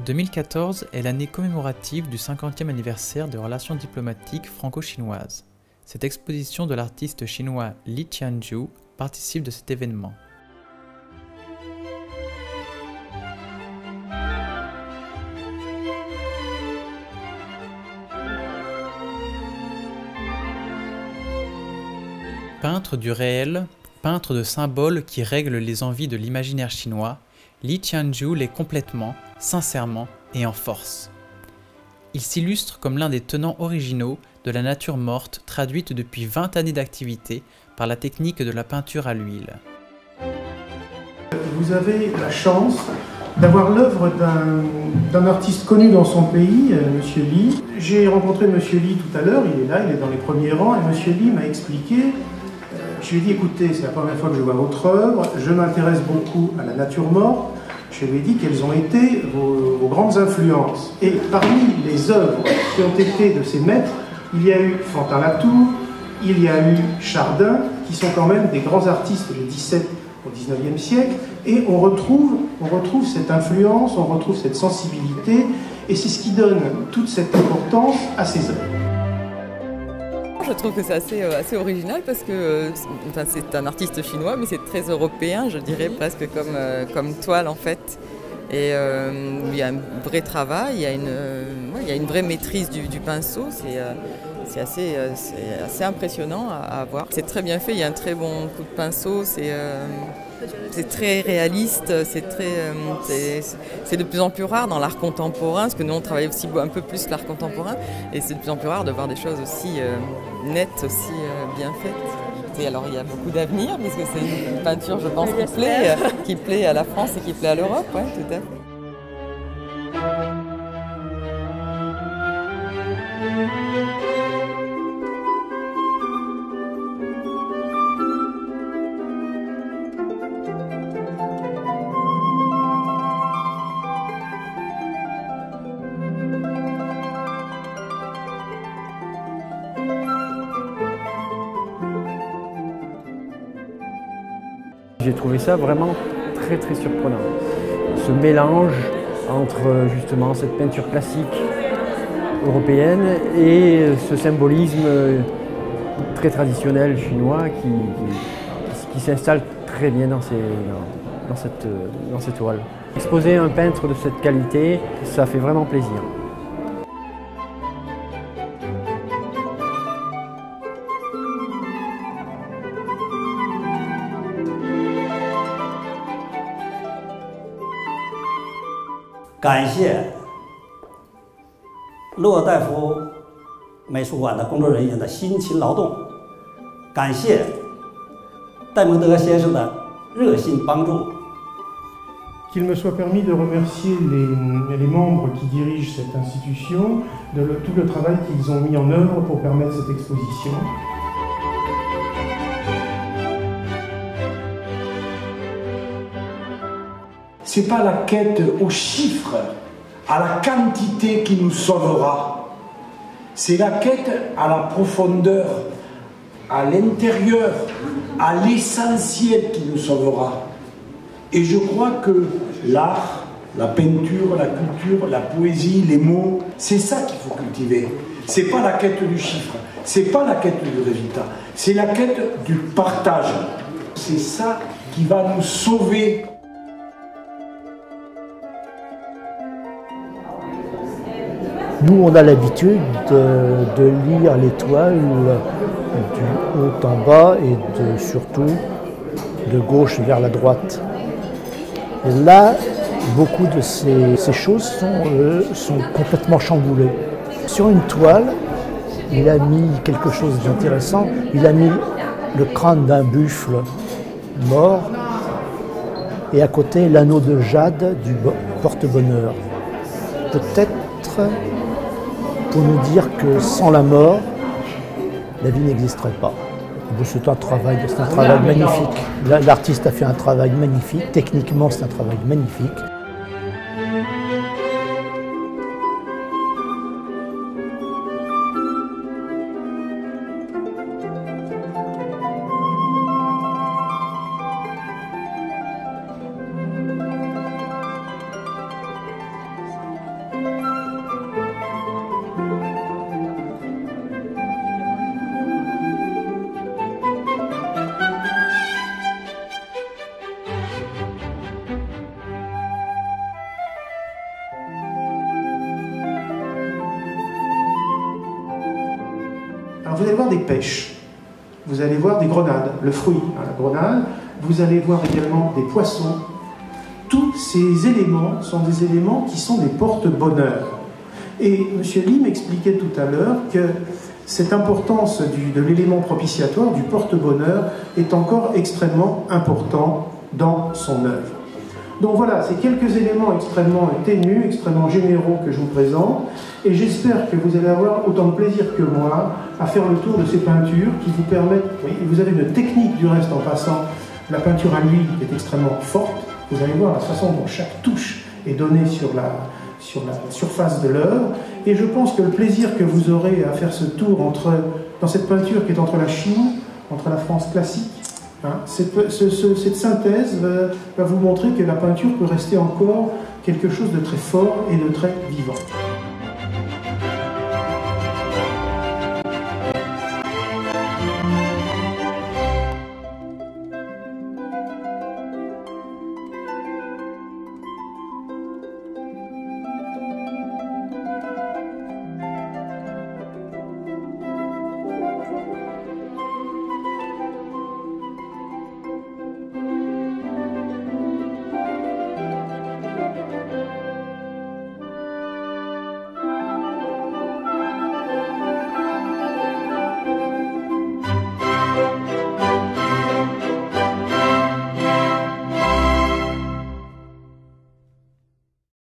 2014 est l'année commémorative du 50e anniversaire des relations diplomatiques franco-chinoises. Cette exposition de l'artiste chinois Li Tianzhu participe de cet événement. Peintre du réel, peintre de symboles qui règlent les envies de l'imaginaire chinois, Li Tianzhu l'est complètement, sincèrement et en force. Il s'illustre comme l'un des tenants originaux de la nature morte traduite depuis 20 années d'activité par la technique de la peinture à l'huile. Vous avez la chance d'avoir l'œuvre d'un artiste connu dans son pays, M. Li. J'ai rencontré M. Li tout à l'heure, il est là, il est dans les premiers rangs, et M. Li m'a expliqué, je lui ai dit, écoutez, c'est la première fois que je vois votre œuvre, je m'intéresse beaucoup à la nature morte, je lui ai dit quelles ont été vos grandes influences. Et parmi les œuvres qui ont été de ces maîtres, il y a eu Fantin-Latour, il y a eu Chardin, qui sont quand même des grands artistes du XVIIe au XIXe siècle, et on retrouve cette influence, on retrouve cette sensibilité, et c'est ce qui donne toute cette importance à ces œuvres. Je trouve que c'est assez original parce que c'est un artiste chinois, mais c'est très européen, je dirais presque comme toile en fait. Et il y a un vrai travail, il y a une vraie maîtrise du pinceau, c'est assez impressionnant à voir. C'est très bien fait, il y a un très bon coup de pinceau, c'est très réaliste, c'est de plus en plus rare dans l'art contemporain, parce que nous on travaille aussi un peu plus l'art contemporain, et c'est de plus en plus rare de voir des choses aussi nettes, aussi bien faites. Et alors il y a beaucoup d'avenir, parce que c'est une peinture, je pense, qui plaît à la France et qui plaît à l'Europe, ouais, tout à fait. J'ai trouvé ça vraiment très surprenant. Ce mélange entre justement cette peinture classique européenne et ce symbolisme très traditionnel chinois qui s'installe très bien dans cette toile. Exposer un peintre de cette qualité, ça fait vraiment plaisir. 感谢洛大夫美术馆的工作人员的辛勤劳动，感谢戴蒙德先生的热心帮助。 Qu'il me soit permis de remercier les membres qui dirigent cette institution de tout le travail qu'ils ont mis en œuvre pour permettre cette exposition. Ce n'est pas la quête aux chiffres, à la quantité qui nous sauvera. C'est la quête à la profondeur, à l'intérieur, à l'essentiel qui nous sauvera. Et je crois que l'art, la peinture, la culture, la poésie, les mots, c'est ça qu'il faut cultiver. Ce n'est pas la quête du chiffre, ce n'est pas la quête du résultat, c'est la quête du partage. C'est ça qui va nous sauver. Nous, on a l'habitude de lire les toiles du haut en bas et surtout de gauche vers la droite. Et là, beaucoup de ces choses sont complètement chamboulées. Sur une toile, il a mis quelque chose d'intéressant. Il a mis le crâne d'un buffle mort et à côté l'anneau de jade du porte-bonheur. Peut-être pour nous dire que sans la mort, la vie n'existerait pas. C'est un travail magnifique. L'artiste a fait un travail magnifique. Techniquement, c'est un travail magnifique. voir des pêches, vous allez voir des grenades, le fruit, la grenade, vous allez voir également des poissons. Tous ces éléments sont des éléments qui sont des porte-bonheur. Et M. Lee m'expliquait tout à l'heure que cette importance de l'élément propitiatoire, du porte-bonheur, est encore extrêmement important dans son œuvre. Donc voilà, c'est quelques éléments extrêmement ténus, extrêmement généraux que je vous présente, et j'espère que vous allez avoir autant de plaisir que moi à faire le tour de ces peintures qui vous permettent, oui, vous avez une technique du reste en passant, la peinture à l'huile qui est extrêmement forte, vous allez voir la façon dont chaque touche est donnée sur la surface de l'œuvre, et je pense que le plaisir que vous aurez à faire ce tour dans cette peinture qui est entre la Chine, entre la France classique, cette synthèse va vous montrer que la peinture peut rester encore quelque chose de très fort et de très vivant.